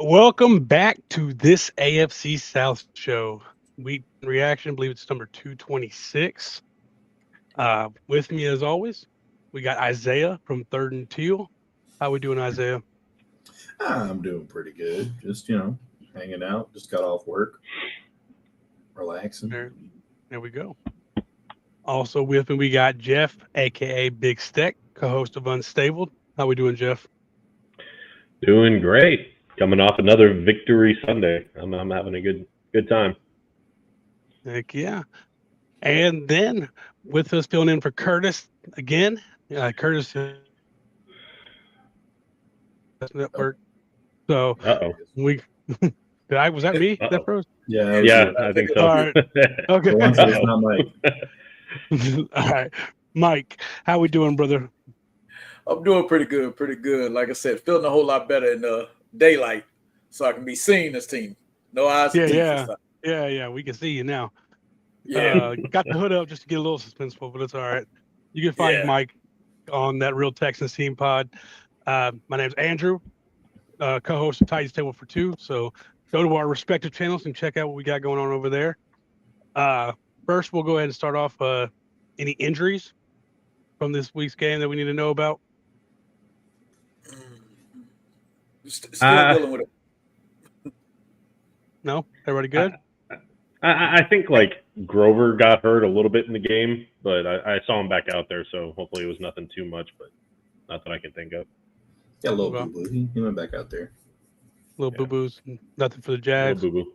Welcome back to this AFC South show. Week reaction, I believe it's number 226. With me as always, we got Isaiah from Third and Teal. How we doing, Isaiah? I'm doing pretty good. Just, hanging out. Just got off work, relaxing. There, there we go. Also with me, we got Jeff, aka Big Steck, co-host of Unstable. How we doing, Jeff? Doing great. Coming off another victory Sunday. I'm having a good time. Heck yeah. And then with us filling in for Curtis again. Curtis Oh, network. So Uh we was that me oh. Uh that oh. froze? yeah, that was Yeah, you. I think All so. right. Okay. For once, it's not Mike. All right. Mike, how we doing, brother? I'm doing pretty good, pretty good. Like I said, feeling a whole lot better in the daylight, so I can be seeing this team. No eyes and Yeah, teeth this yeah. time. Yeah. We can see you now. Yeah, Got the hood up just to get a little suspenseful, but it's all right. You can find yeah. Mike on that Real Texans Team Pod. My name's Andrew, co-host of Titans Table for Two. So go to our respective channels and check out what we got going on over there. Uh, First, we'll go ahead and start off. Any injuries from this week's game that we need to know about? Still uh, dealing with it. No, everybody I, good? I think like Grover got hurt a little bit in the game, but I saw him back out there, so hopefully it was nothing too much, but not that I can think of. Got a little Well, boo boo. He went back out there. little Yeah, boo boos, nothing for the little Jags. boo boo.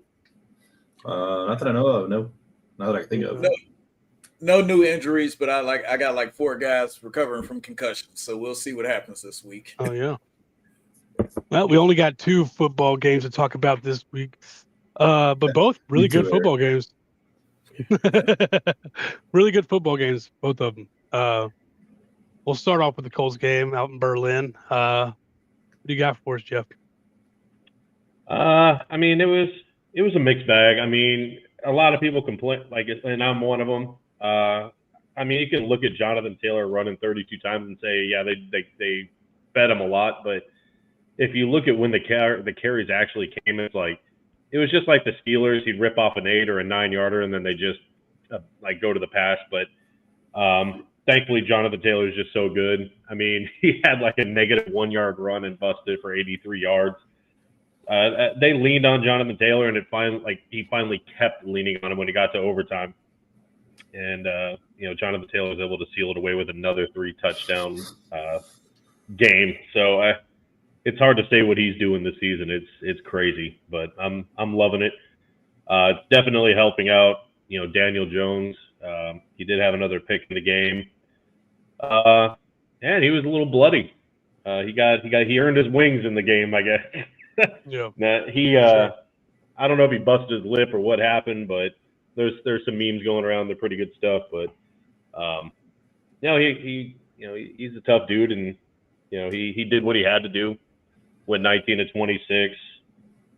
Not that I know of. No, not that I can think of. No, no new injuries, but I got like four guys recovering from concussions. So we'll see what happens this week. Oh yeah. Well, we only got two football games to talk about this week, but both Me really too, good Eric. football games. Really good football games, both of them. We'll start off with the Colts game out in Berlin. What do you got for us, Jeff? I mean, it was a mixed bag. I mean, a lot of people complain, like, and I'm one of them. I mean, you can look at Jonathan Taylor running 32 times and say, yeah, they fed him a lot, but if you look at when the carries actually came, it's like it was just like the Steelers. He'd rip off an 8 or a 9 yarder, and then they just like go to the pass. But thankfully, Jonathan Taylor is just so good. I mean, he had like a -1 yard run and busted for 83 yards. They leaned on Jonathan Taylor, and he finally kept leaning on him when he got to overtime. And Jonathan Taylor was able to seal it away with another 3 touchdown game. So it's hard to say what he's doing this season. It's crazy, but I'm loving it. It's definitely helping out. Daniel Jones. He did have another pick in the game, and he was a little bloody. He earned his wings in the game, I guess. Yeah, Now, sure. I don't know if he busted his lip or what happened, but there's some memes going around. They're pretty good stuff, but um, he's a tough dude, and he did what he had to do. Went 19 to 26,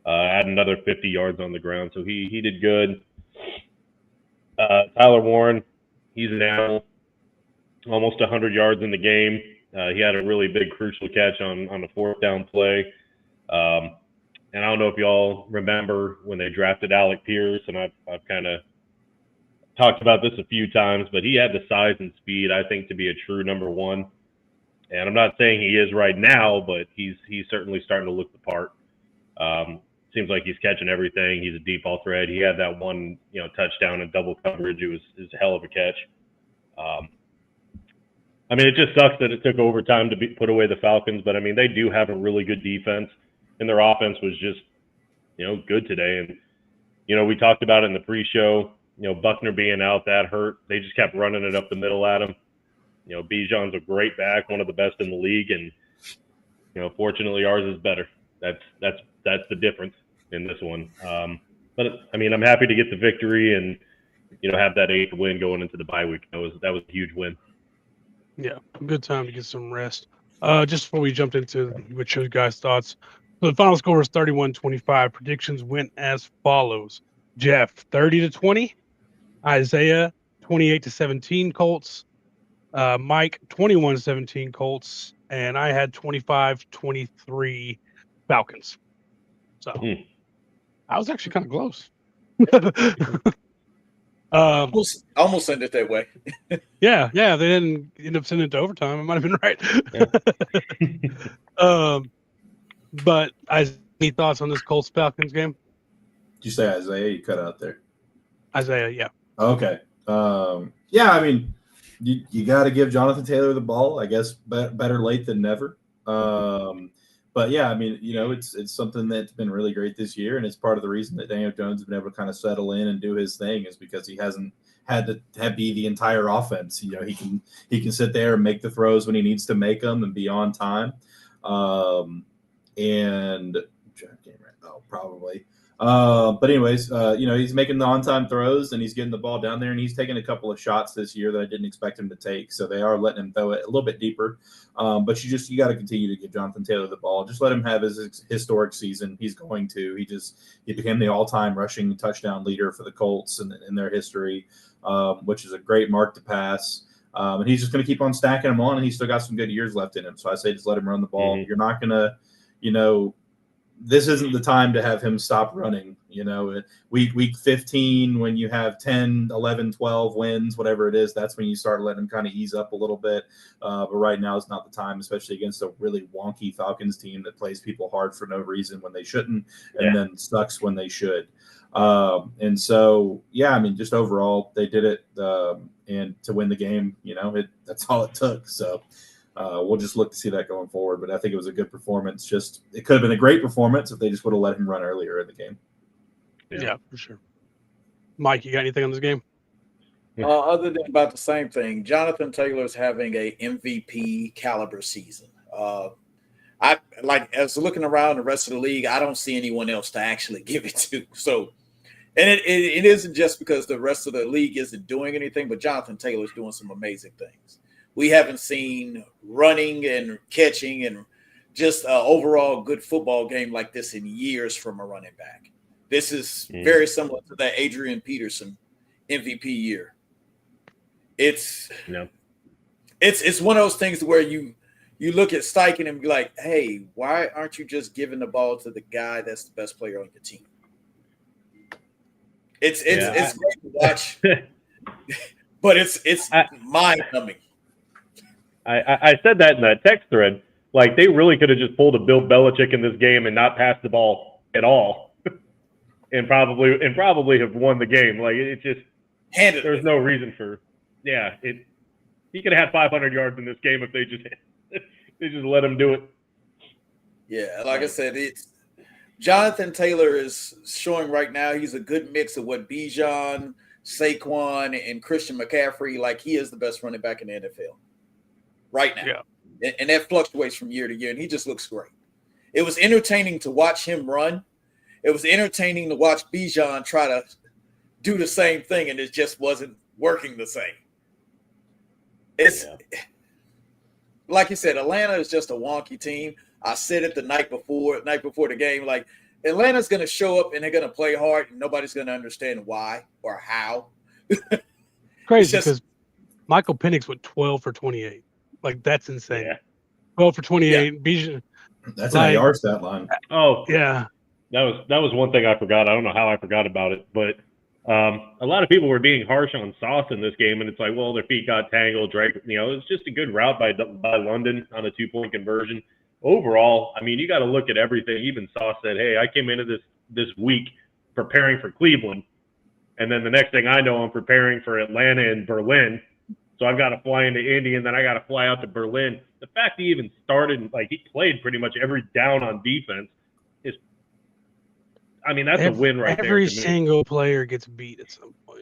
had another 50 yards on the ground, so he did good. Tyler Warren, he's an animal, almost 100 yards in the game. He had a really big crucial catch on a fourth down play. And I don't know if y'all remember when they drafted Alec Pierce, and I've kind of talked about this a few times, but he had the size and speed, I think, to be a true number one. And I'm not saying he is right now, but he's certainly starting to look the part. Seems like he's catching everything. He's a deep ball threat. He had that one, touchdown in double coverage. It was a hell of a catch. Um, I mean, it just sucks that it took overtime to put away the Falcons, but I mean, they do have a really good defense, and their offense was just, good today. And we talked about it in the pre-show. Buckner being out, that hurt. They just kept running it up the middle at him. Bijan's a great back, one of the best in the league, and fortunately ours is better. That's the difference in this one. But I mean, I'm happy to get the victory and have that 8th win going into the bye week. That was a huge win. Yeah, good time to get some rest. Just before we jumped into what your guys' thoughts. So the final score was 31-25. Predictions went as follows. Jeff, 30 to 20. Isaiah, 28 to 17 Colts. Mike, 21-17 Colts. And I had 25-23 Falcons. So I was actually kind of close. Almost sent it that way. Yeah, they didn't end up sending it to overtime. I might have been right. But any thoughts on this Colts Falcons game? Did you say Isaiah? You cut out there. Isaiah, yeah. Okay. Yeah, I mean, you got to give Jonathan Taylor the ball. I guess better late than never. But yeah, I mean, it's something that's been really great this year, and it's part of the reason that Daniel Jones has been able to kind of settle in and do his thing is because he hasn't had to be the entire offense. He can sit there and make the throws when he needs to make them and be on time. Probably. But anyways, he's making the on-time throws and he's getting the ball down there and he's taking a couple of shots this year that I didn't expect him to take. So they are letting him throw it a little bit deeper. But you got to continue to give Jonathan Taylor the ball. Just let him have his historic season. He's going to. He became the all-time rushing touchdown leader for the Colts in their history, which is a great mark to pass. And he's just going to keep on stacking them on, and he's still got some good years left in him. So I say just let him run the ball. You're not going to, this isn't the time to have him stop running. Week 15, when you have 10, 11, 12 wins, whatever it is, that's when you start letting him kind of ease up a little bit. But right now is not the time, especially against a really wonky Falcons team that plays people hard for no reason when they shouldn't and then sucks when they should. And so, yeah, I mean, just overall, they did it. And to win the game, that's all it took. So we'll just look to see that going forward. But I think it was a good performance. It could have been a great performance if they just would have let him run earlier in the game. Yeah, for sure. Mike, you got anything on this game? Other than about the same thing, Jonathan Taylor's having a MVP caliber season. As looking around the rest of the league, I don't see anyone else to actually give it to. So, and it isn't just because the rest of the league isn't doing anything, but Jonathan Taylor's doing some amazing things. We haven't seen running and catching and just an overall good football game like this in years from a running back. This is very similar to that Adrian Peterson MVP year. It's one of those things where you look at Steichen and be like, hey, why aren't you just giving the ball to the guy that's the best player on your team? It's great to watch, but it's mind-numbing. I said that in that text thread. Like, they really could have just pulled a Bill Belichick in this game and not passed the ball at all. And probably have won the game. Like, it just there's no reason for he could have had 500 yards in this game if they just let him do it. Yeah, like I said, Jonathan Taylor is showing right now he's a good mix of what Bijan, Saquon, and Christian McCaffrey. Like, he is the best running back in the NFL right now. Yeah. And that fluctuates from year to year, and he just looks great. It was entertaining to watch him run. It was entertaining to watch Bijan try to do the same thing, and it just wasn't working the same. Like you said, Atlanta is just a wonky team. I said it the night before the game, like, Atlanta's going to show up and they're going to play hard, and nobody's going to understand why or how. Crazy because Michael Penix went 12 for 28. Like, that's insane. Yeah. 12 for 28. Yeah. Bijan, that's an AR stat line. Oh, yeah. That was one thing I forgot. I don't know how I forgot about it, but a lot of people were being harsh on Sauce in this game, and it's like, well, their feet got tangled. Drake, it was just a good route by London on a 2-point conversion. Overall, I mean, you got to look at everything. Even Sauce said, hey, I came into this week preparing for Cleveland, and then the next thing I know, I'm preparing for Atlanta and Berlin. So I've got to fly into Indy, and then I got to fly out to Berlin. The fact he even started, like, he played pretty much every down on defense is, I mean, that's a win right there. Every single player gets beat at some point.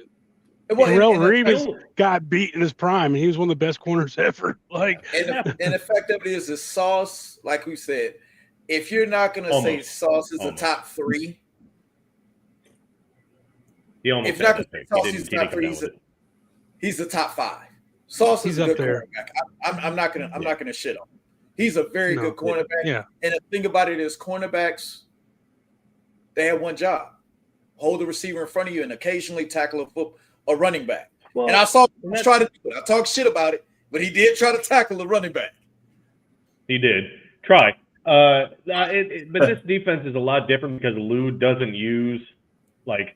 Terrell Reeves got beat in his prime, and he was one of the best corners ever. Like, and the fact of it is Sauce, like we said, if you're not going to say Sauce is a top 3, he almost if not going to say Sauce is top 3, he's the top 5. Sauce is a good cornerback. I'm not gonna shit on him. He's a very good cornerback. Yeah. And the thing about it is, cornerbacks, they have one job: hold the receiver in front of you and occasionally tackle a running back. Well, and I saw him try to do it. I talked shit about it, but he did try to tackle a running back. He did try. But this defense is a lot different because Lou doesn't use like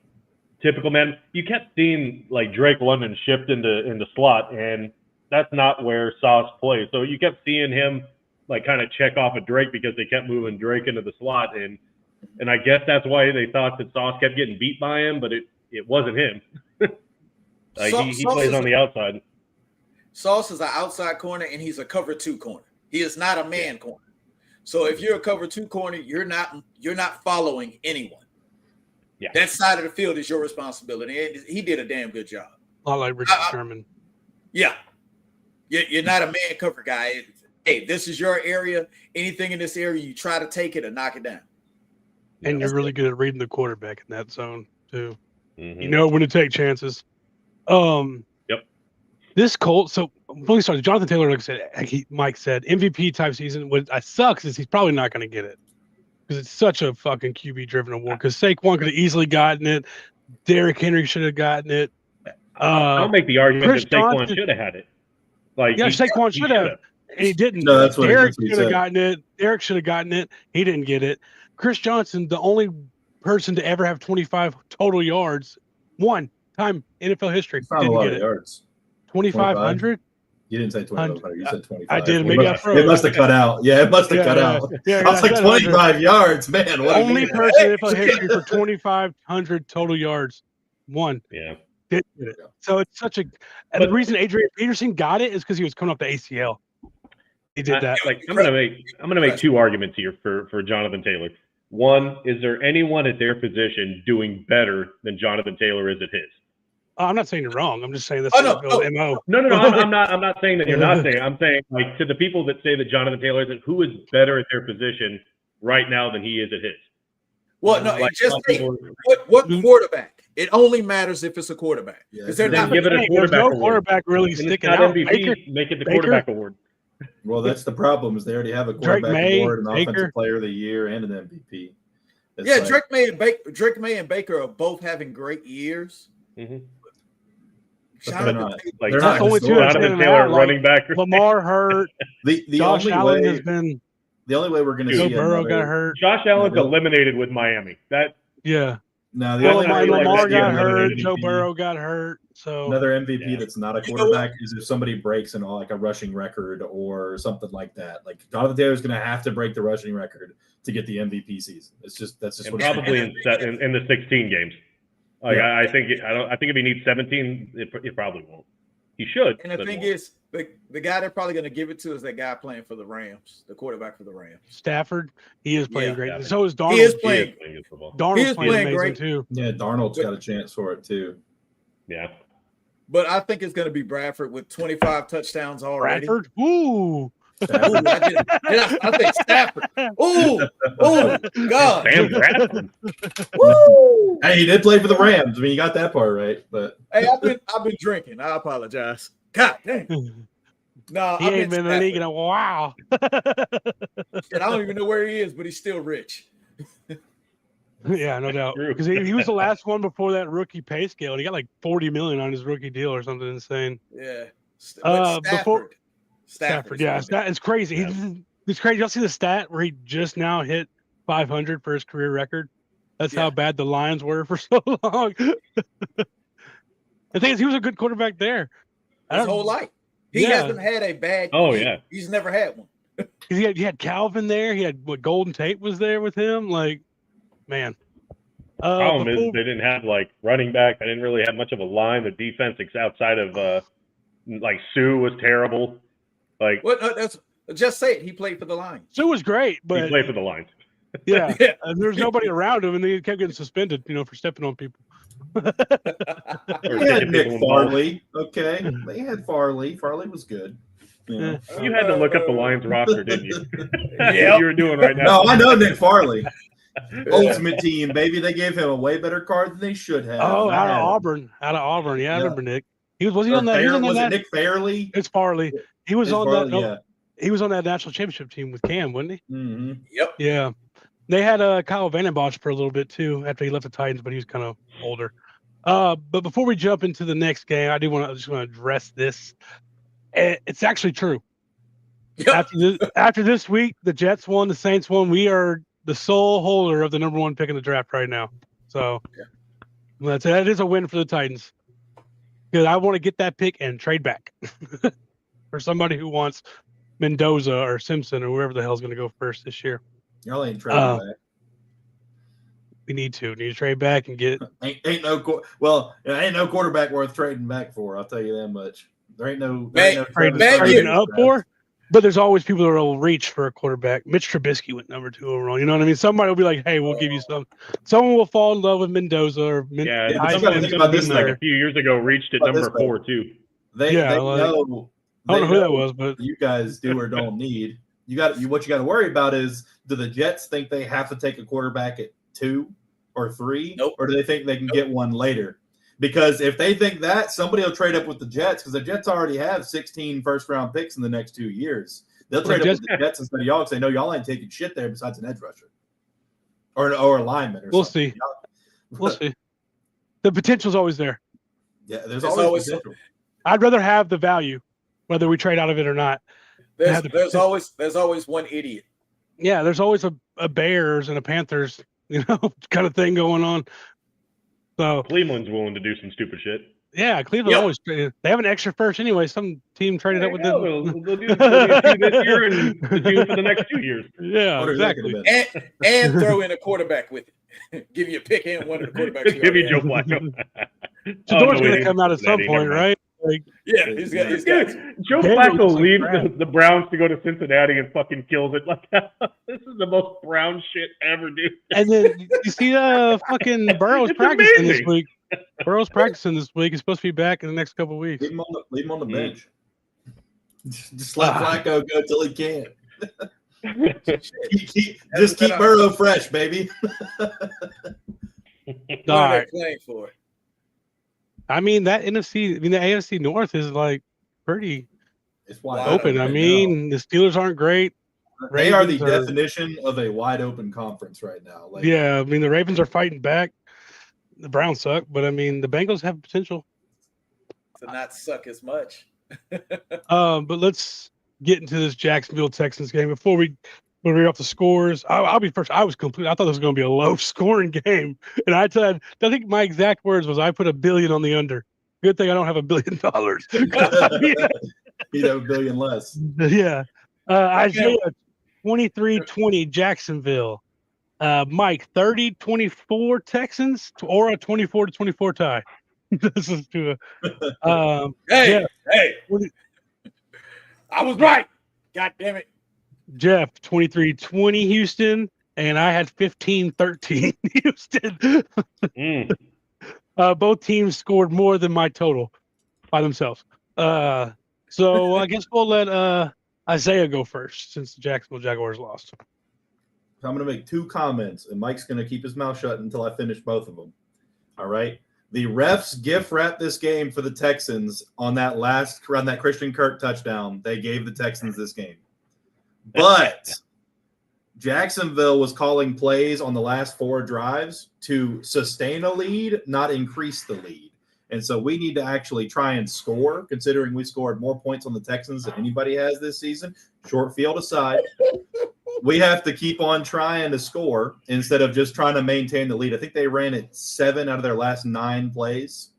typical man. You kept seeing like Drake London shift into slot, and that's not where Sauce plays. So you kept seeing him like kind of check off of Drake because they kept moving Drake into the slot, and I guess that's why they thought that Sauce kept getting beat by him, but it wasn't him. He plays on the outside. Sauce is an outside corner, and he's a cover 2 corner. He is not a man corner. So if you're a cover 2 corner, you're not following anyone. Yeah, that side of the field is your responsibility. And he did a damn good job. A lot like Richard Sherman. Yeah, you're not a man cover guy. Hey, this is your area. Anything in this area, you try to take it or knock it down. And you're really good at reading the quarterback in that zone too. Mm-hmm. You know when to take chances. Yep. This Colt. So before we started, Jonathan Taylor, Mike said, MVP type season. What sucks is he's probably not going to get it because it's such a fucking QB driven award. Because Saquon could have easily gotten it. Derrick Henry should have gotten it. I'll make the argument Chris that Saquon Johnson should have had it. Like, yeah, Saquon should have, and he didn't. No, that's what Derrick he should have said. gotten it. Derrick should have gotten it. He didn't get it. Chris Johnson, the only person to ever have 25 total yards, one time NFL history, It's not a didn't lot get of it. yards. 2,500. You didn't say 25. You said 25. I did. Maybe I froze. It must have cut out. Yeah, it must have cut out. Yeah, I was like 25 yards, man. What Only a person in NFL history for 2,500 total yards. One. Yeah. Didn't get it. So it's such a. And the reason Adrian Peterson got it is because he was coming off the ACL. He did that. I'm gonna make two arguments here for Jonathan Taylor. One, is there anyone at their position doing better than Jonathan Taylor is at his? I'm not saying you're wrong. I'm just saying that's MO. No. I'm not saying that you're not saying. I'm saying, like, to the people that say that Jonathan Taylor isn't, who is better at their position right now than he is at his? Well, no, Like, just say, what quarterback? It only matters if it's a quarterback. Yeah, Is there then not give it a There's quarterback no award. quarterback really And it's sticking not out. MVP, make it the quarterback award. Well, that's the problem is they already have a Drake quarterback May, award, an Baker. offensive player of the year, and an MVP. It's Yeah, like- Drake May and Baker are both having great years. Mm-hmm. But they're not. Like, They're That's not only two historic. Jonathan that's Taylor, out, like, running back. Lamar hurt. The Josh only Allen way has been. the only way we're going to Joe see Burrow got another, hurt. Josh Allen's No. eliminated with Miami. That Yeah. no, the Well, only way we're Lamar gonna see got another hurt. MVP Joe Burrow got hurt. So Another MVP Yeah. that's not a You know what? quarterback is if somebody breaks in like a rushing record or something like that. Like Jonathan Taylor's going to have to break the rushing record to get the MVP season. That's just and what probably in the 16 games. Like, Yeah. I think if he needs 17, it probably won't. He should. And the but thing won't. is, the guy they're probably going to give it to is that guy playing for the Rams, the quarterback for the Rams. Stafford, he is playing Yeah. great. Stafford. So is Darnold. He is He playing. is playing good football. Darnold's he is playing playing amazing great. too. Yeah, Darnold's got a chance for it too. Yeah. But I think it's going to be Bradford with 25 touchdowns already. Bradford. Ooh. Ooh, I think Stafford. Ooh, God. Sam Bradford. Woo! Hey, he did play for the Rams. I mean, you got that part right, but Hey, I've been drinking. I apologize. God dang. No, He ain't been in the league in a while. And I don't even know where he is, but he's still rich. Yeah, no doubt. True. Because he was the last one before that rookie pay scale, and he got like $40 million on his rookie deal or something insane. Yeah. Stafford, yeah, it's crazy. Yeah. It's crazy. Y'all see the stat where he just now hit 500 for his career record? That's how bad the Lions were for so long. The thing is, he was a good quarterback there. His whole life. He hasn't had a bad Oh, year. yeah. He's never had one. He had Calvin there. He had Golden Tate was there with him. Like, man. Problem is they didn't have like running back. They didn't really have much of a line. The defense outside of like Sue was terrible. Like, What? That's just say it. He played for the Lions. Sue was great, he but played for the Lions. yeah, Yeah. and there's nobody around him, and he kept getting suspended, for stepping on people. Or they taking had Nick people involved. Farley. Okay, they had Farley. Farley was good. Yeah. You had to look up the Lions roster, didn't you? That's Yep. what you were doing right now. No, I know Nick Farley. Ultimate Team, baby. They gave him a way better card than they should have. Oh, I out had of him. Auburn. Yeah, I remember Nick. Was he Or on that? He was on was it that. Nick Fairley? It's Farley. He was It's on Farley, that. yeah. He was on that national championship team with Cam, wasn't he? Mm-hmm. Yep. Yeah. They had Kyle Vandenbosch for a little bit too after he left the Titans, but he was kind of older. But before we jump into the next game, I just want to address this. It's actually true. Yep. After this week, the Jets won, the Saints won. We are the sole holder of the number 1 pick in the draft right now. So that is a win for the Titans. Because I want to get that pick and trade back for somebody who wants Mendoza or Simpson or whoever the hell's going to go first this year. Y'all ain't trading back. We need to trade back and get. Ain't no quarterback worth trading back for. I'll tell you that much. There ain't no trading up for. But there's always people that will reach for a quarterback. Mitch Trubisky went number 2 overall. You know what I mean? Somebody will be like, "Hey, we'll give you some." Someone will fall in love with Mendoza or you gotta think about this. Like a few years ago, reached at number 4 too. They know. I don't know who that was, but you guys do or don't need. What you got to worry about is, do the Jets think they have to take a quarterback at 2 or 3, or do they think they can get one later? Because if they think that, somebody will trade up with the Jets, because the Jets already have 16 first-round picks in the next 2 years. They'll trade up with the Jets instead of y'all, because they know y'all ain't taking shit there besides an edge rusher or a lineman. We'll see. We'll see. The potential's always there. Yeah, there's always potential. I'd rather have the value, whether we trade out of it or not. There's always one idiot. Yeah, there's always a Bears and a Panthers, kind of thing going on. So Cleveland's willing to do some stupid shit. Yeah, Cleveland always they have an extra first anyway. Some team traded up with them. They'll do 2 this year and the 2 for the next 2 years. Yeah, exactly. And throw in a quarterback with it. Give you a pick and one of the quarterbacks. Give you Joe Flacco. Jador's going to come out at some point, right? He's got Joe Flacco leaves the Browns to go to Cincinnati and fucking kills it. Like, this is the most Brown shit ever, dude. And then you see fucking Burrow's practicing this week. Burrow's practicing this week. He's supposed to be back in the next couple of weeks. Leave him on the bench. Just let Flacco go till he can. Keep Burrow fresh, baby. What are they playing for? I mean, the AFC North is like pretty wide open. I mean, the Steelers aren't great. They are the definition of a wide open conference right now. Yeah, I mean, the Ravens are fighting back. The Browns suck, but I mean, the Bengals have potential to not suck as much. But let's get into this Jacksonville Texans game before we read off the scores. I'll be first. I thought this was going to be a low scoring game, and I think my exact words was, I put $1 billion on the under. Good thing I don't have $1 billion. You'd have $1 billion less. Yeah. Isaiah 23-20 Jacksonville. Mike 30-24 Texans or a 24-24 tie. This is to hey, I was right. God damn it. Jeff 23-20 Houston, and I had 15-13 Houston. Both teams scored more than my total by themselves. So I guess we'll let Isaiah go first, since the Jacksonville Jaguars lost. I'm going to make 2 comments, and Mike's going to keep his mouth shut until I finish both of them. All right. The refs gift wrapped this game for the Texans on that Christian Kirk touchdown. They gave the Texans this game. But Jacksonville was calling plays on the last 4 drives to sustain a lead, not increase the lead. And so we need to actually try and score, considering we scored more points on the Texans than anybody has this season. Short field aside, we have to keep on trying to score instead of just trying to maintain the lead. I think they ran it 7 out of their last 9 plays.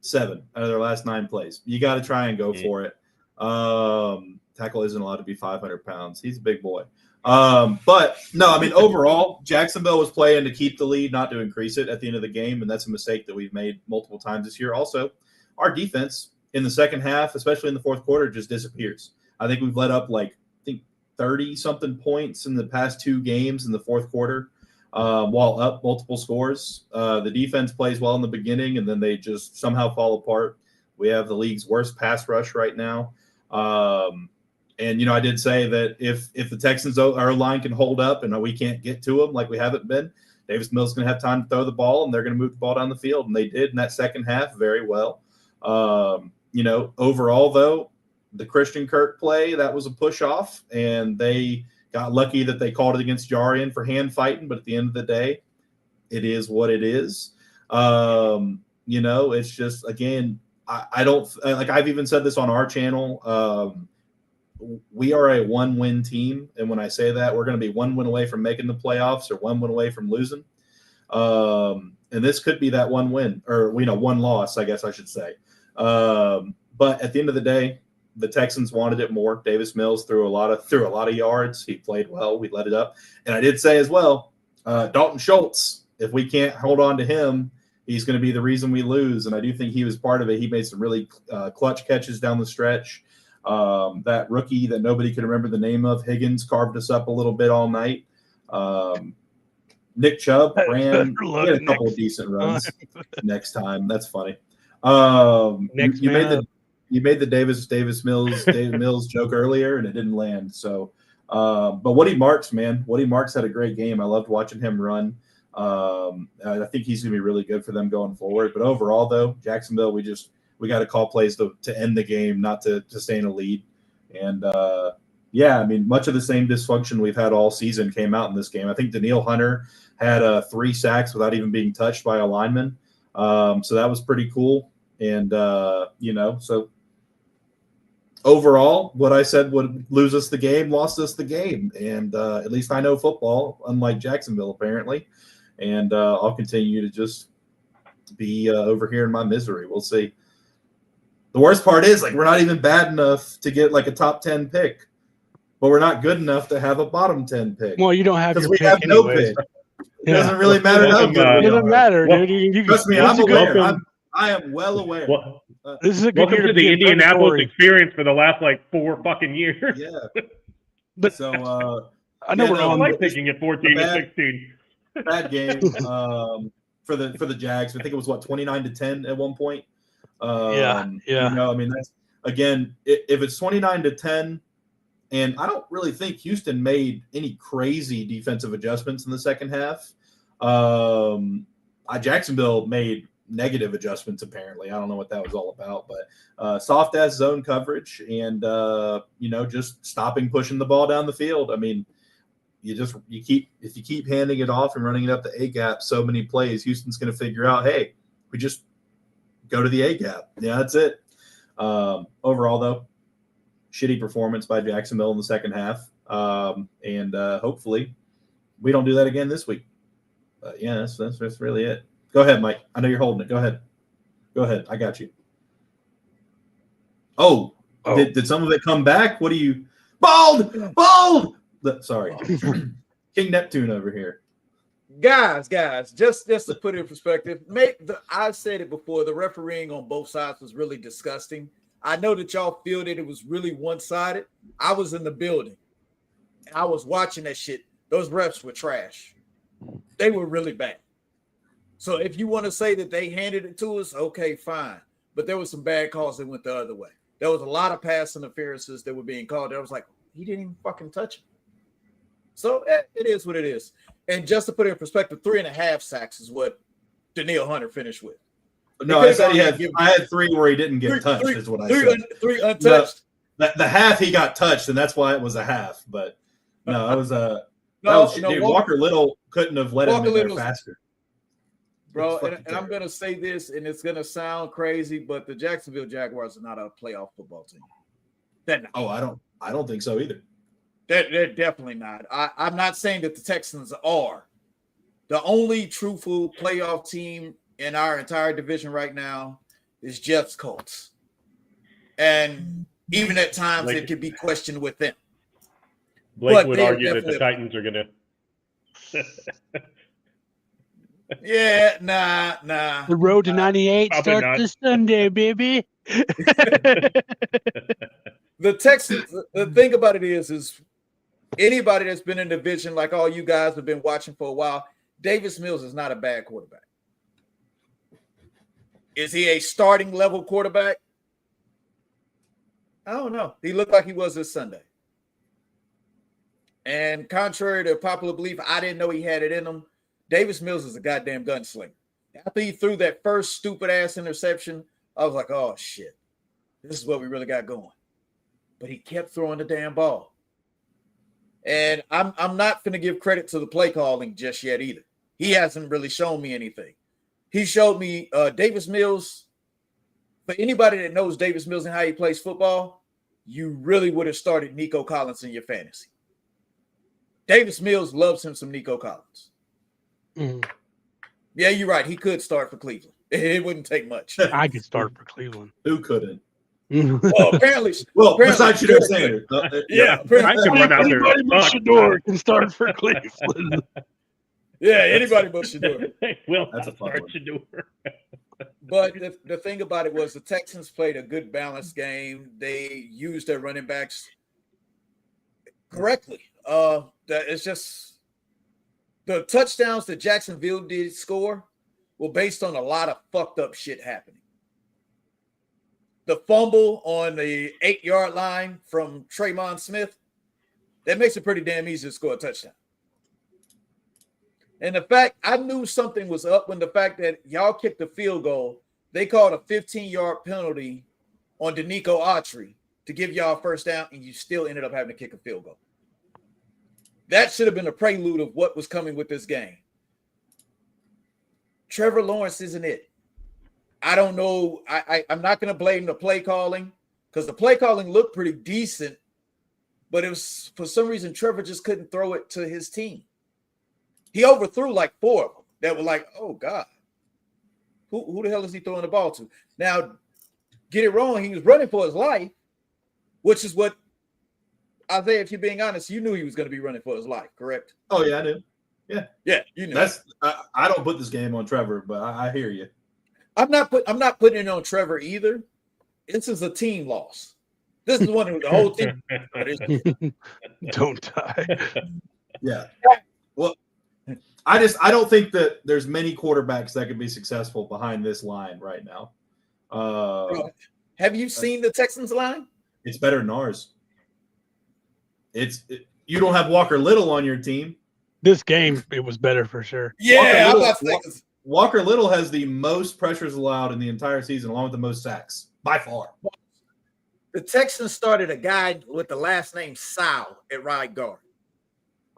7 out of their last 9 plays. You got to try and go for it. Tackle isn't allowed to be 500 pounds. He's a big boy. But no, I mean, overall, Jacksonville was playing to keep the lead, not to increase it at the end of the game. And that's a mistake that we've made multiple times this year. Also, our defense in the second half, especially in the fourth quarter, just disappears. I think we've let up 30-something points in the past 2 games in the fourth quarter, while up multiple scores. The defense plays well in the beginning, and then they just somehow fall apart. We have the league's worst pass rush right now. And, I did say that if the Texans, our line can hold up and we can't get to them like we haven't been, Davis Mills is going to have time to throw the ball, and they're going to move the ball down the field. And they did in that second half very well. Overall, though, the Christian Kirk play, that was a push off, and they got lucky that they called it against Jarian for hand fighting. But at the end of the day, it is what it is. It's just, again, I don't like, I've even said this on our channel. we are a 1-win team. And when I say that, we're going to be 1 win away from making the playoffs or 1 win away from losing. And this could be that 1 win or, 1 loss, I guess I should say. But at the end of the day, the Texans wanted it more. Davis Mills threw a lot of yards. He played well. We let it up. And I did say as well, Dalton Schultz, if we can't hold on to him, he's going to be the reason we lose. And I do think he was part of it. He made some really clutch catches down the stretch. That rookie that nobody could remember the name of, Higgins, carved us up a little bit all night. Nick Chubb ran he had a couple of decent runs next time. That's funny. You made the Davis Mills joke earlier, and it didn't land. So, but Woody Marks had a great game. I loved watching him run. I think he's going to be really good for them going forward. But overall, though, Jacksonville, we got to call plays to end the game, not to stay in a lead. And much of the same dysfunction we've had all season came out in this game. I think Danielle Hunter had 3 sacks without even being touched by a lineman. So that was pretty cool. And so overall, what I said would lose us the game, lost us the game. And at least I know football, unlike Jacksonville, apparently. And I'll continue to just be over here in my misery. We'll see. The worst part is, we're not even bad enough to get a top 10 pick, but we're not good enough to have a bottom 10 pick. Well, you don't have your we pick have no pick. It doesn't really matter how good we are. It doesn't matter, dude. Trust me, I'm aware. I am well aware. This is a good welcome to the Indianapolis experience for the last 4 fucking years. Yeah. But so I know we're on picking at 14 to 16. Bad game for the Jags. I think it was 29-10 at one point. Yeah. That's again, if it's 29-10, and I don't really think Houston made any crazy defensive adjustments in the second half. Jacksonville made negative adjustments apparently. I don't know what that was all about, but soft ass zone coverage and just stopping pushing the ball down the field. I mean, if you keep handing it off and running it up the A gap so many plays, Houston's going to figure out, hey, we just go to the A gap. Yeah, that's it. Overall, though, shitty performance by Jacksonville in the second half, and hopefully we don't do that again this week. But yeah, that's really it. Go ahead, Mike. I know you're holding it. Go ahead. I got you. Oh. Did some of it come back? What do you – Bald! Sorry. King Neptune over here. Guys, just to put it in perspective, I've said it before, the refereeing on both sides was really disgusting. I know that y'all feel that it was really one-sided. I was in the building. I was watching that shit. Those refs were trash. They were really bad. So if you want to say that they handed it to us, okay, fine. But there was some bad calls that went the other way. There was a lot of pass interferences that were being called. I was like, he didn't even fucking touch him. So it is what it is. And just to put it in perspective, 3.5 sacks is what Danielle Hunter finished with. No, I said I had 3 where he didn't get touched, is what I said. 3 untouched. The half he got touched, and that's why it was a half. But no, it was a Walker Little couldn't have let him in there faster. Bro, and I'm going to say this, and it's going to sound crazy, but the Jacksonville Jaguars are not a playoff football team. They're not. Oh, I don't think so either. They're definitely not. I'm not saying that the Texans are. The only truthful playoff team in our entire division right now is Jeff's Colts. And even at times it could be questioned with them. Blake would argue that the Titans are going to – Yeah, nah. The road to 98 starts this Sunday, baby. The Texans, the thing about it is anybody that's been in the division, like all you guys have been watching for a while, Davis Mills is not a bad quarterback. Is he a starting level quarterback? I don't know. He looked like he was this Sunday. And contrary to popular belief, I didn't know he had it in him. Davis Mills is a goddamn gunslinger. After he threw that first stupid-ass interception, I was like, oh, shit. This is what we really got going. But he kept throwing the damn ball. And I'm not going to give credit to the play calling just yet either. He hasn't really shown me anything. He showed me Davis Mills. For anybody that knows Davis Mills and how he plays football, you really would have started Nico Collins in your fantasy. Davis Mills loves him some Nico Collins. Mm. Yeah, you're right. He could start for Cleveland. It wouldn't take much. I could start for Cleveland. Who couldn't? Well, apparently, besides Shador Sanders. yeah, I could run out there. Anybody but Shador can start for Cleveland. yeah, anybody but Shador. Well, That's a fun start one. Shador. But the thing about it was the Texans played a good balanced game. They used their running backs correctly. That it's just the touchdowns that Jacksonville did score were based on a lot of fucked up shit happening. The fumble on the 8-yard line from Tremon Smith, that makes it pretty damn easy to score a touchdown. And the fact I knew something was up when the fact that y'all kicked the field goal, they called a 15-yard penalty on Danico Autry to give y'all a first down, and you still ended up having to kick a field goal. That should have been a prelude of what was coming with this game. Trevor Lawrence isn't it. I don't know. I'm not going to blame the play calling because the play calling looked pretty decent, but it was for some reason Trevor just couldn't throw it to his team. He overthrew like 4 of them that were like, oh, God, who the hell is he throwing the ball to? Now, get it wrong. He was running for his life, which is what, Isaiah, if you're being honest, you knew he was going to be running for his life, correct? Oh, yeah, I did. Yeah, you knew. I don't put this game on Trevor, but I hear you. I'm not putting it on Trevor either. This is a team loss. This is one of the whole team. Don't die. Yeah. Well, I don't think that there's many quarterbacks that can be successful behind this line right now. Have you seen the Texans line? It's better than ours. You don't have Walker Little on your team. This game, it was better for sure. Yeah, Walker Little has the most pressures allowed in the entire season, along with the most sacks by far. The Texans started a guy with the last name Sal at right guard.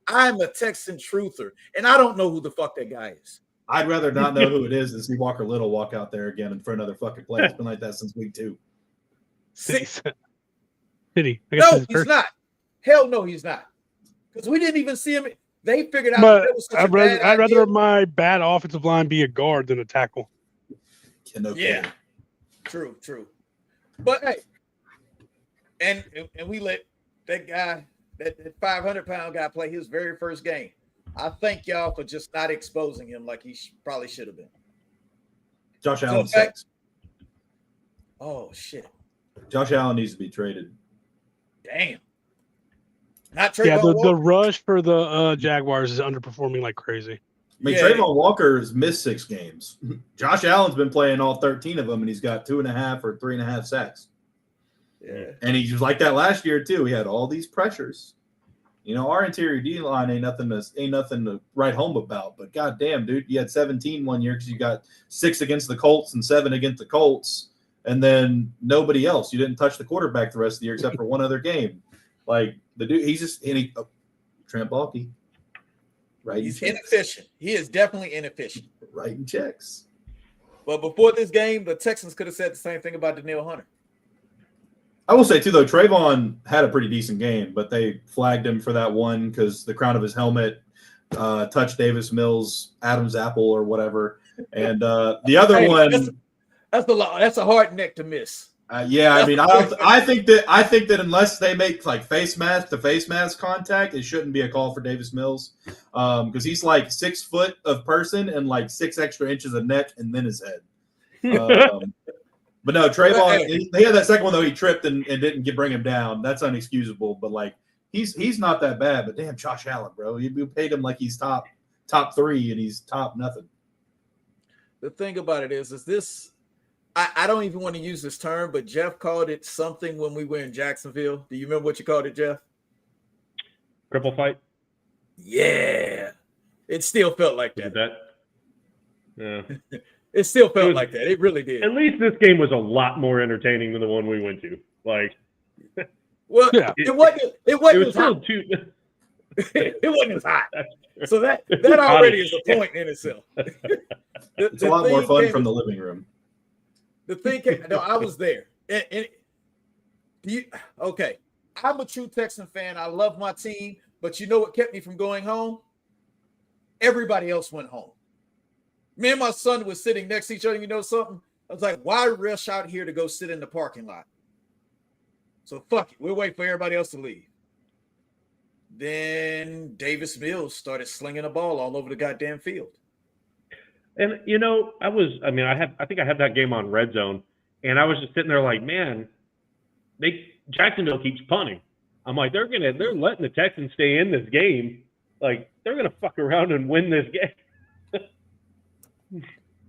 I'm a Texan truther, and I don't know who the fuck that guy is. I'd rather not know who it is than see Walker Little walk out there again for another fucking play. It's been like that since week 2. City. No, he's not. Hell no, he's not. Because we didn't even see him. They figured out but it was such I'd rather my bad offensive line be a guard than a tackle. Yeah. True. But hey, and we let that guy, that 500-pound guy, play his very first game. I thank y'all for just not exposing him like he probably should have been. Josh Allen sucks. Oh shit. Josh Allen needs to be traded. Damn. Not Trayvon Walker. The rush for the Jaguars is underperforming like crazy. I mean, Trayvon Walker's missed 6 games. Josh Allen's been playing all 13 of them, and he's got 2.5 or 3.5 sacks. Yeah, and he was like that last year too. He had all these pressures. You know, our interior D line ain't nothing to write home about. But goddamn, dude, you had 17 one year because you got 6 against the Colts and 7 against the Colts, and then nobody else. You didn't touch the quarterback the rest of the year except for one other game. Like the dude, he's just Trent Baalke. Right, he's inefficient. He is definitely inefficient. Writing checks. But before this game, the Texans could have said the same thing about Danielle Hunter. I will say too, though, Trayvon had a pretty decent game, but they flagged him for that one because the crown of his helmet touched Davis Mills' Adam's apple or whatever, and the other one. That's a hard neck to miss. Yeah, I mean, I think that unless they make like face mask to face mask contact, it shouldn't be a call for Davis Mills because he's like 6 foot of person and like 6 extra inches of neck and then his head. But no, Trayvon, they had that second one though. He tripped and didn't bring him down. That's unexcusable. But like he's not that bad. But damn, Josh Allen, bro, you paid him like he's top 3 and he's top nothing. The thing about it is this. I don't even want to use this term, but Jeff called it something when we were in Jacksonville. Do you remember what you called it, Jeff? Cripple fight? Yeah. It still felt like that. Yeah. It still felt like that. It really did. At least this game was a lot more entertaining than the one we went to. Like, well, yeah. It wasn't as hot. It wasn't as hot. So that already is a point in itself. It's a lot more fun from the living room. The thing came, no, I was there. And Okay. I'm a true Texan fan. I love my team, but you know what kept me from going home? Everybody else went home. Me and my son was sitting next to each other. You know something? I was like, why rush out here to go sit in the parking lot? So fuck it. We'll wait for everybody else to leave. Then Davis Mills started slinging a ball all over the goddamn field. And I think I had that game on Red Zone, and I was just sitting there like, man, Jacksonville keeps punting. I'm like, they're letting the Texans stay in this game. Like, they're gonna fuck around and win this game.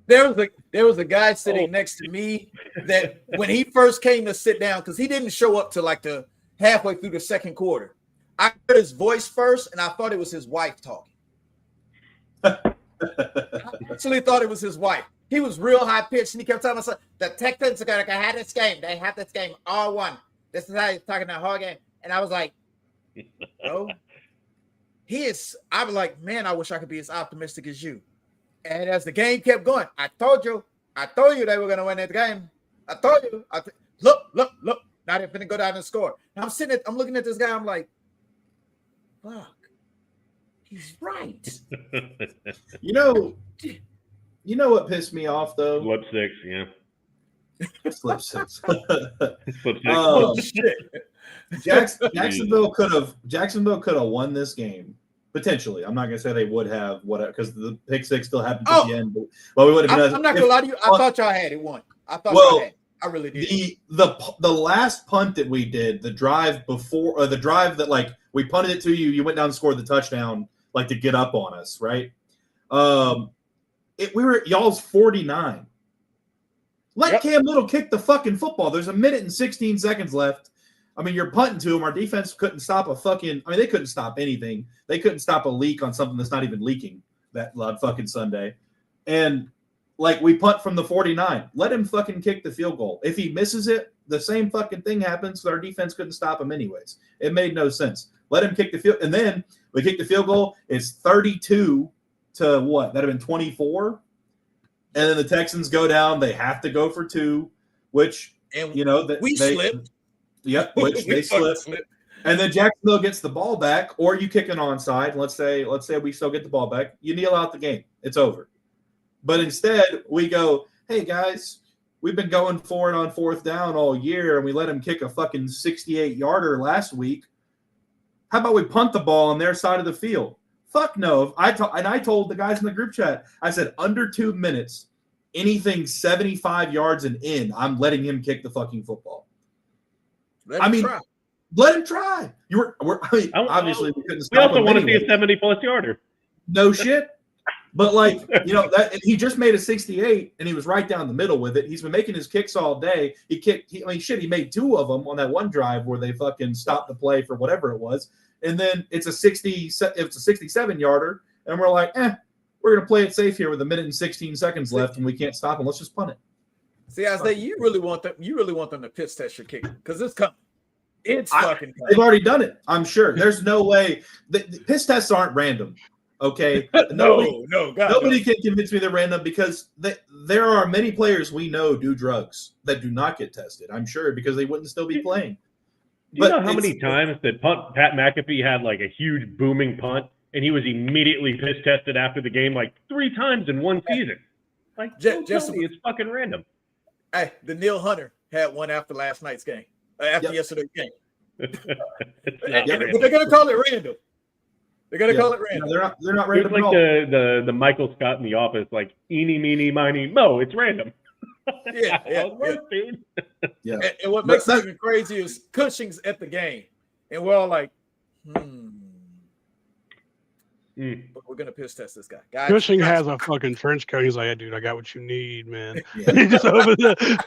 There was a guy sitting next to me that when he first came to sit down, because he didn't show up till like the halfway through the second quarter. I heard his voice first, and I thought it was his wife talking. I actually thought it was his wife. He was real high pitched, and he kept telling us, "The Texans are gonna have this game. They have this game all won. This is how he's talking that whole game." And I was like, "Oh, he is." I was like, "Man, I wish I could be as optimistic as you." And as the game kept going, I told you they were gonna win that game. I told you. Look. Now they're gonna go down and score. And I'm looking at this guy. I'm like, fuck, he's right. You know what pissed me off though? Slip six, yeah. Slip six. Slip six. Oh shit. Jacksonville could have won this game potentially. I'm not gonna say they would have, because the pick six still happened at the end. But we would have. I'm not gonna lie to you. I thought y'all had it won. I thought y'all had it. I really did. The last punt that we did, the drive before, or the drive that like we punted it to you, you went down and scored the touchdown, like to get up on us, right? We were at y'all's 49. Let Cam Little kick the fucking football. There's a minute and 16 seconds left. I mean, you're punting to him. Our defense couldn't stop they couldn't stop anything. They couldn't stop a leak on something that's not even leaking that fucking Sunday. And like, we punt from the 49. Let him fucking kick the field goal. If he misses it, the same fucking thing happens. So our defense couldn't stop him anyways. It made no sense. Let him kick the field. And then we kick the field goal. It's 32 to what? That'd have been 24. And then the Texans go down. They have to go for 2, which, we slipped. Yep, which they slipped. And then Jacksonville gets the ball back, or you kick an onside. Let's say we still get the ball back. You kneel out the game. It's over. But instead, we go, hey, guys, we've been going for it on 4th down all year, and we let him kick a fucking 68-yarder last week. How about we punt the ball on their side of the field? Fuck no. I told the guys in the group chat, I said, under 2 minutes, anything 75 yards and in, I'm letting him kick the fucking football. Let him try. Obviously, we couldn't stop him. We also want to see a 70-plus yarder. No shit. But that he just made a 68, and he was right down the middle with it. He's been making his kicks all day. He made 2 of them on that one drive where they fucking stopped the play for whatever it was. And then it's a 67-yarder, and we're like, we're gonna play it safe here with a minute and 16 seconds left, and we can't stop him. Let's just punt it. See, Isaiah, you really want them to piss test your kicker, because it's coming. It's fucking coming. They've already done it. I'm sure. There's no way. The piss tests aren't random. Okay. Nobody can convince me they're random, because there are many players we know do drugs that do not get tested. I'm sure, because they wouldn't still be playing. Do you know how many times that Pat McAfee had like a huge booming punt, and he was immediately piss tested after the game, like 3 times in one season? Like, it's fucking random. Hey, the Neil Hunter had one after last night's game, yesterday's game. But they're gonna call it random. They're gonna call it random. No, they're not random. It's like the Michael Scott in The Office, like eeny, meeny, miny, mo. It's random. Dude. Yeah. And what makes it even crazy is Cushing's at the game, and we're all like, But we're gonna piss test this guy. Cushing has a fucking trench coat. He's like, "Hey, dude, I got what you need, man." He just over the.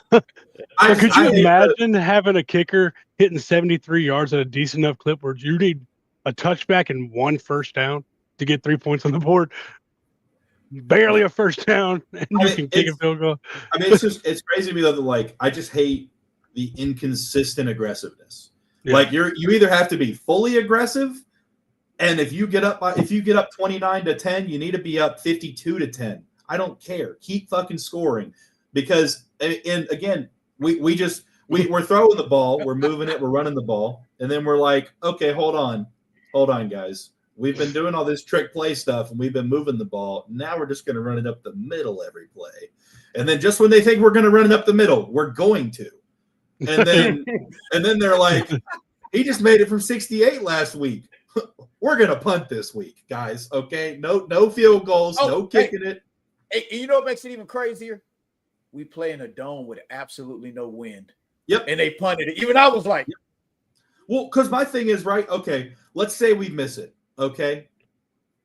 Could you imagine having a kicker hitting 73 yards at a decent enough clip where you need a touchback and 1 first down to get 3 points on the board? Barely a first down, and you can kick a field goal. I mean, it's crazy to me though. Like, I just hate the inconsistent aggressiveness. Yeah. Like, you either have to be fully aggressive. And if you get up 29-10, you need to be up 52-10. I don't care. Keep fucking scoring, because, and again, we we're throwing the ball, we're moving it, we're running the ball, and then we're like, okay, hold on, guys. We've been doing all this trick play stuff, and we've been moving the ball. Now we're just going to run it up the middle every play, and then just when they think we're going to run it up the middle, we're going to, and then they're like, he just made it from 68 last week. We're going to punt this week, guys. Okay, no field goals, no kicking it. Hey, you know what makes it even crazier? We play in a dome with absolutely no wind. Yep, and they punted it. Even I was like, well, because my thing is, right, okay, let's say we miss it. Okay,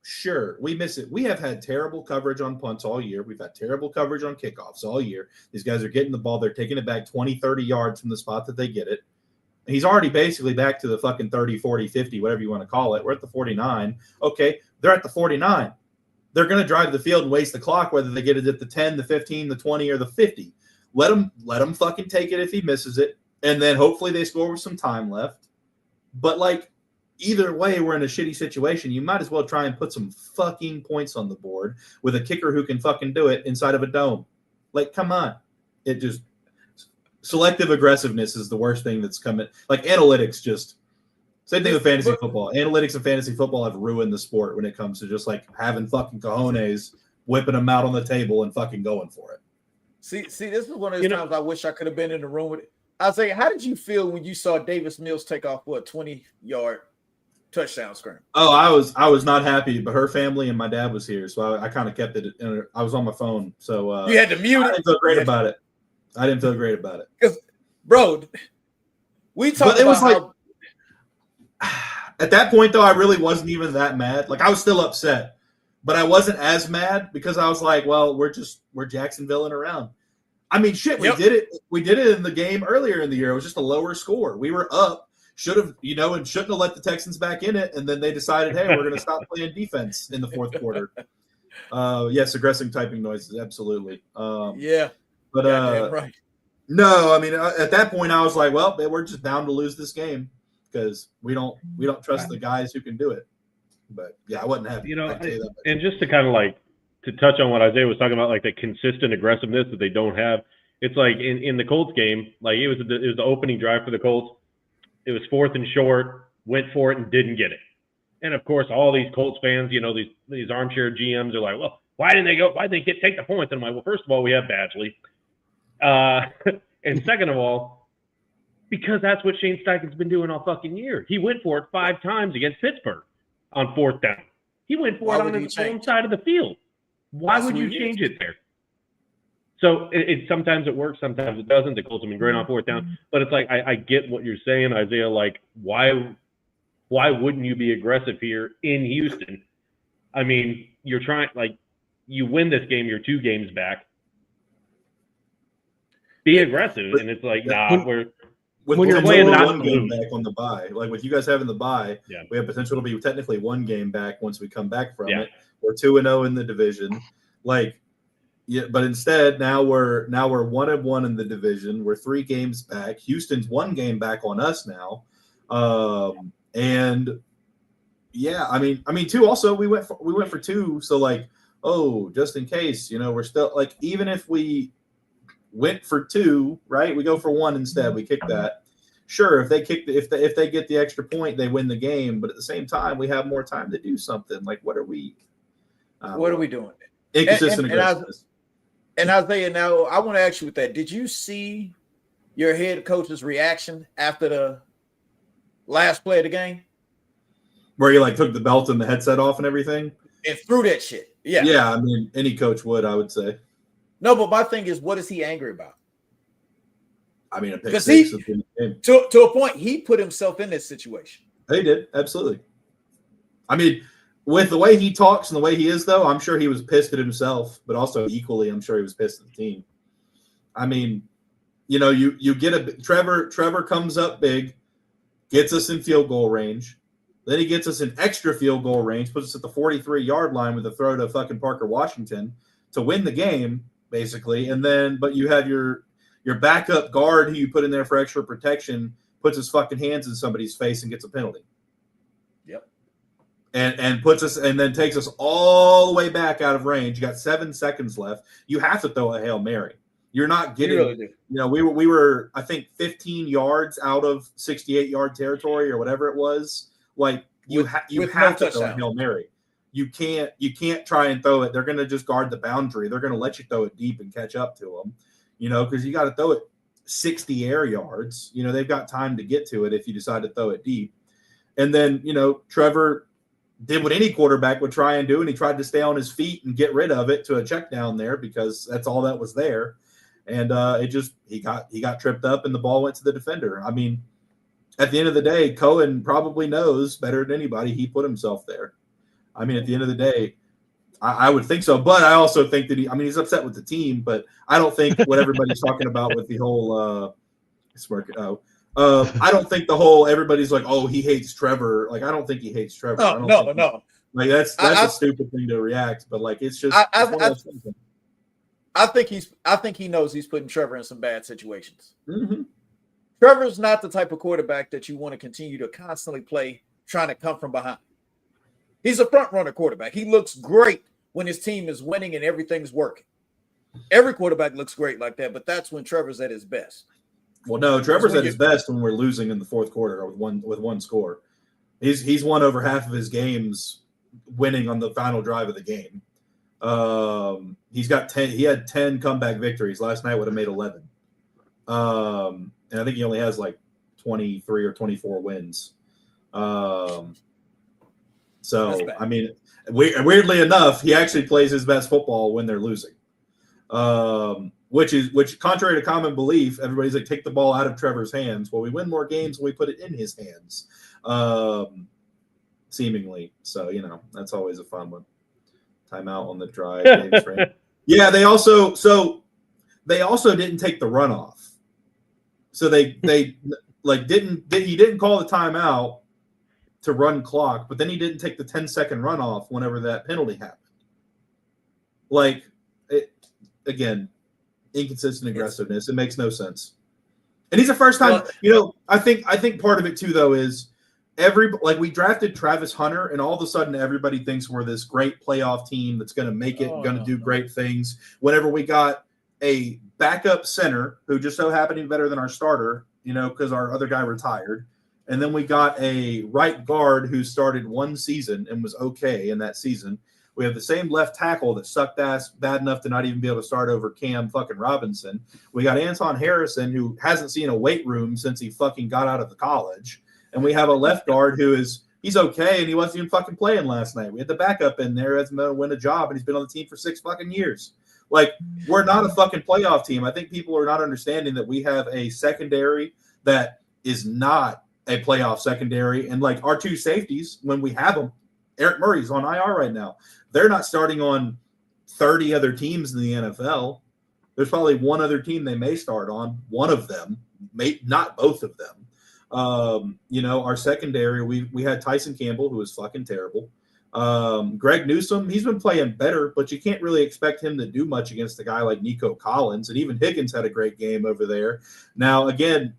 sure, we miss it. We have had terrible coverage on punts all year. We've had terrible coverage on kickoffs all year. These guys are getting the ball. They're taking it back 20, 30 yards from the spot that they get it. And he's already basically back to the fucking 30, 40, 50, whatever you want to call it. We're at the 49. Okay, they're at the 49. They're going to drive the field and waste the clock, whether they get it at the 10, the 15, the 20, or the 50. Let him fucking take it if he misses it. And then hopefully they score with some time left. But, like, either way, we're in a shitty situation. You might as well try and put some fucking points on the board with a kicker who can fucking do it inside of a dome. Like, come on. It just selective aggressiveness is the worst thing that's coming. Like, analytics just same thing with fantasy football. Analytics and fantasy football have ruined the sport when it comes to just like having fucking cojones, whipping them out on the table and fucking going for it. See, this is one of those times I wish I could have been in the room with it. I was like, how did you feel when you saw Davis Mills take off for a 20-yard touchdown screen? Oh, I was not happy, but her family and my dad was here, so I kind of kept it. I was on my phone, so you had to mute it. I didn't feel great about it. Because, bro, we talked about was like at that point though, I really wasn't even that mad. Like I was still upset, but I wasn't as mad because I was like, well, we're Jacksonvilling around. I mean, shit, we did it. We did it in the game earlier in the year. It was just a lower score. We were up. Should have, and shouldn't have let the Texans back in it. And then they decided, hey, we're going to stop playing defense in the fourth quarter. Yes, aggressive typing noises, absolutely. Yeah, but right. No, I mean, at that point, I was like, well, we're just bound to lose this game because we don't trust the guys who can do it. But yeah, I wasn't happy. And just to kind of like to touch on what Isaiah was talking about, like the consistent aggressiveness that they don't have. It's like in the Colts game, like it was the opening drive for the Colts. It was 4th and short, went for it and didn't get it. And of course, all these Colts fans, these armchair GMs are like, well, why didn't they go? Why didn't they take the points? And I'm like, well, first of all, we have Badgley. And second of all, because that's what Shane Steichen's been doing all fucking year. He went for it 5 times against Pittsburgh on 4th down. He went for it on his own side of the field. Why would you change it there? So it sometimes it works, sometimes it doesn't. The Colts have been great on 4th down, but it's like I get what you're saying, Isaiah. Like why wouldn't you be aggressive here in Houston? I mean, you're trying you win this game, you're 2 games back. Be aggressive, and it's like when you're playing one game back on the bye, like with you guys having the bye, we have potential to be technically 1 game back once we come back from it. We're 2-0 in the division, but instead now we're 1-1 in the division. We're 3 games back. Houston's 1 game back on us now, and yeah, I mean 2. Also, we went for 2, so just in case, we're still even if we went for 2, right? We go for 1 instead. We kick that. Sure, if they get the extra point, they win the game. But at the same time, we have more time to do something. Like, what are we? What are we doing? Inconsistent aggressiveness. And Isaiah, now I want to ask you with that. Did you see your head coach's reaction after the last play of the game? Where he took the belt and the headset off and everything? And threw that shit. Yeah. Yeah, I mean, any coach would, I would say. No, but my thing is, what is he angry about? I mean, because to a point, he put himself in this situation. He did, absolutely. I mean, with the way he talks and the way he is, though, I'm sure he was pissed at himself, but also equally, I'm sure he was pissed at the team. I mean, you get Trevor comes up big, gets us in field goal range. Then he gets us in extra field goal range, puts us at the 43-yard line with a throw to fucking Parker Washington to win the game, basically. And then, but you have your backup guard who you put in there for extra protection, puts his fucking hands in somebody's face and gets a penalty. Yep. And puts us, and then takes us all the way back out of range. You got 7 seconds left. You have to throw a Hail Mary. You're not getting, really do. We were, I think, 15 yards out of 68-yard territory or whatever it was. Like you have no to throw a touchdown. Hail Mary. You can't try and throw it. They're going to just guard the boundary. They're going to let you throw it deep and catch up to them, because you got to throw it 60 air yards. They've got time to get to it if you decide to throw it deep. And then, Trevor did what any quarterback would try and do, and he tried to stay on his feet and get rid of it to a check down there because that's all that was there. And he got tripped up and the ball went to the defender. I mean, at the end of the day, Cohen probably knows better than anybody he put himself there. I mean, at the end of the day, I would think so. But I also think that he's upset with the team, but I don't think what everybody's talking about with the whole I don't think the whole everybody's like, oh, he hates Trevor. Like, I don't think he hates Trevor. No. Like that's a stupid thing to react, but like it's just I think he knows he's putting Trevor in some bad situations. Mm-hmm. Trevor's not the type of quarterback that you want to continue to constantly play trying to come from behind. He's a front runner quarterback. He looks great when his team is winning and everything's working. Every quarterback looks great like that, but that's when Trevor's at his best. Well, no, Trevor's at his best when we're losing in the fourth quarter with one score. He's won over half of his games winning on the final drive of the game. He's got 10. He had 10 comeback victories. Last night would have made 11. And I think he only has like 23 or 24 wins. So I mean, weirdly enough, he actually plays his best football when they're losing. Which contrary to common belief, everybody's like, take the ball out of Trevor's hands. Well, we win more games when we put it in his hands. Seemingly. So, that's always a fun one. Timeout on the drive. Yeah, they also didn't take the runoff. So he didn't call the timeout to run clock, but then he didn't take the 10-second runoff whenever that penalty happened. Like, again, inconsistent aggressiveness. It makes no sense. And he's a first time, I think part of it too, though, is we drafted Travis Hunter, and all of a sudden everybody thinks we're this great playoff team that's going to make it, going to do great things. Whenever we got a backup center who just so happened to be better than our starter, because our other guy retired. And then we got a right guard who started one season and was okay in that season. We have the same left tackle that sucked ass bad enough to not even be able to start over Cam fucking Robinson. We got Anton Harrison, who hasn't seen a weight room since he fucking got out of the college. And we have a left guard he's okay, and he wasn't even fucking playing last night. We had the backup in there as to win a job, and he's been on the team for 6 fucking years. Like, we're not a fucking playoff team. I think people are not understanding that we have a secondary that is not a playoff secondary. And like our two safeties, when we have them, Eric Murray's on IR right now. They're not starting on 30 other teams in the NFL. There's probably one other team they may start on, one of them, not both of them. Our secondary, we had Tyson Campbell, who was fucking terrible. Greg Newsome, he's been playing better, but you can't really expect him to do much against a guy like Nico Collins. And even Higgins had a great game over there. Now, again,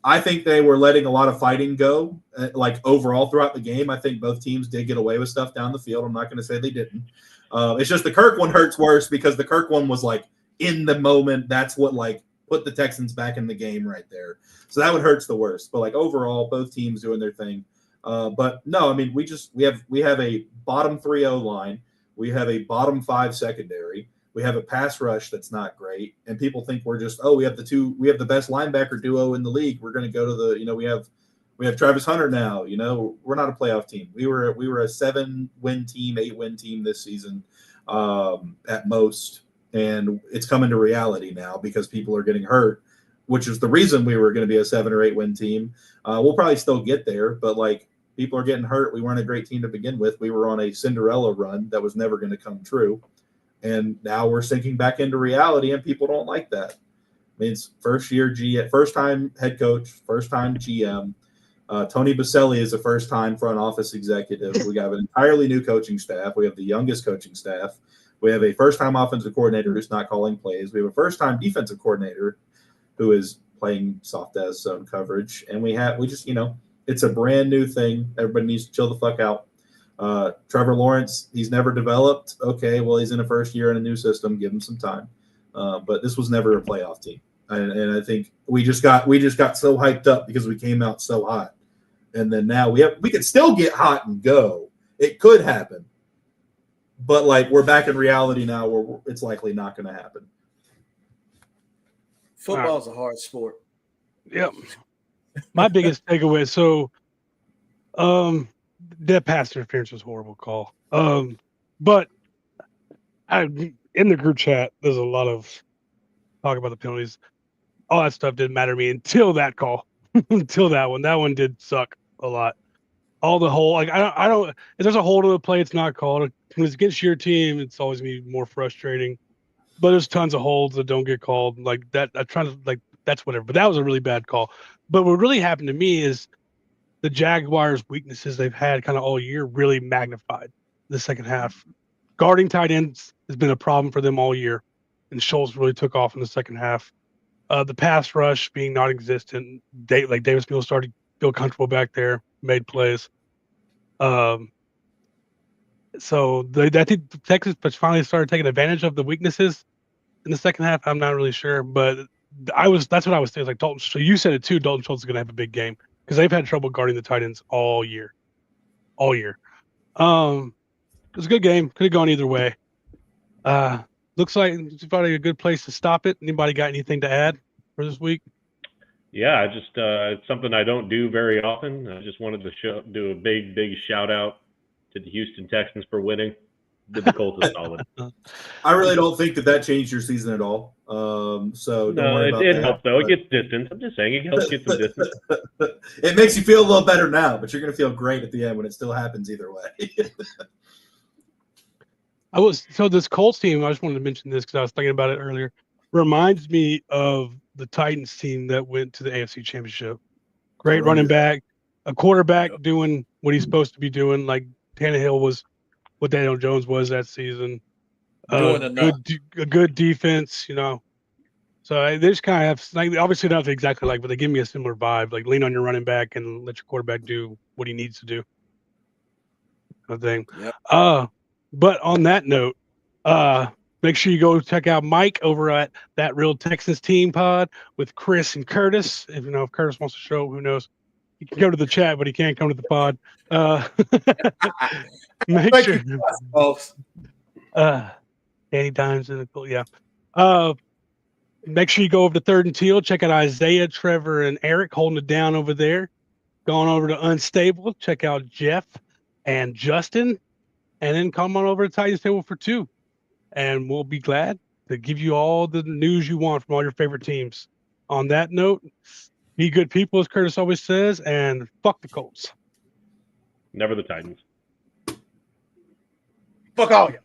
I think they were letting a lot of fighting go, like overall throughout the game. I think both teams did get away with stuff down the field. I'm not going to say they didn't. It's just the Kirk one hurts worse because the Kirk one was like in the moment. That's what like put the Texans back in the game right there. So that one hurts the worst. But like overall, both teams doing their thing. But no, I mean, we have a bottom 3 O-line. We have a bottom 5 secondary. We have a pass rush that's not great, and people think we're just we have the best linebacker duo in the league. We're going to go to the we have Travis Hunter now. We're not a playoff team. We were a 7-win team, 8-win team this season at most, and it's coming to reality now because people are getting hurt, which is the reason we were going to be a 7 or 8-win team. We'll probably still get there, but like people are getting hurt. We weren't a great team to begin with. We were on a Cinderella run that was never going to come true. And now we're sinking back into reality, and people don't like that. I mean, it's first time head coach, first time GM. Tony Baselli is a first time front office executive. We have an entirely new coaching staff. We have the youngest coaching staff. We have a first time offensive coordinator who's not calling plays. We have a first time defensive coordinator who is playing soft as zone coverage. And it's a brand new thing. Everybody needs to chill the fuck out. Trevor Lawrence, he's never developed. Okay, well, he's in a first year in a new system. Give him some time. but this was never a playoff team. And I think we just got so hyped up because we came out so hot, and then now we could still get hot and go. It could happen, but like we're back in reality now, where it's likely not going to happen. Football's a hard sport. Yep. My biggest takeaway. So, that pass interference was a horrible call. But in the group chat, there's a lot of talk about the penalties. All that stuff didn't matter to me until that call, until that one. That one did suck a lot. All the whole, like, I don't. If there's a hold of the play, it's not called. When it's against your team, it's always gonna be more frustrating. But there's tons of holds that don't get called like that. I try to like that's whatever. But that was a really bad call. But what really happened to me is the Jaguars' weaknesses they've had kind of all year really magnified in the second half. Guarding tight ends has been a problem for them all year, and Schultz really took off in the second half. The pass rush being non-existent, Davis Mills started to feel comfortable back there, made plays. So I think Texas finally started taking advantage of the weaknesses in the second half. I'm not really sure, but that's what I was saying. Like Dalton, so you said it too. Dalton Schultz is going to have a big game because they've had trouble guarding the tight ends all year. It was a good game. Could have gone either way. Looks like it's probably a good place to stop it. Anybody got anything to add for this week? Yeah, I just it's something I don't do very often. I just wanted to do a big shout out to the Houston Texans for winning. Did the Colts a solid. I really don't think that changed your season at all. So don't worry about it that. helps though. It gets distance. I'm just saying it helps get some distance. It makes you feel a little better now, but you're going to feel great at the end when it still happens either way. This Colts team, I just wanted to mention this because I was thinking about it earlier, reminds me of the Titans team that went to the AFC Championship. Great running back, a quarterback doing what he's supposed to be doing, like Tannehill was what Daniel Jones was that season. A good defense, you know. So they just kind of have, like, obviously not exactly like, but they give me a similar vibe, like lean on your running back and let your quarterback do what he needs to do. I think. Yep. But on that note, make sure you go check out Mike over at That Real Texas Team Pod with Chris and Curtis. If Curtis wants to show, who knows? He can go to the chat, but he can't come to the pod. Make sure. Danny Dimes in the cool, yeah. Make sure you go over to Third and Teal. Check out Isaiah, Trevor, and Eric holding it down over there. Going over to Unstable. Check out Jeff and Justin. And then come on over to Titans Table for 2. And we'll be glad to give you all the news you want from all your favorite teams. On that note, be good people, as Curtis always says, and fuck the Colts. Never the Titans. Fuck all you.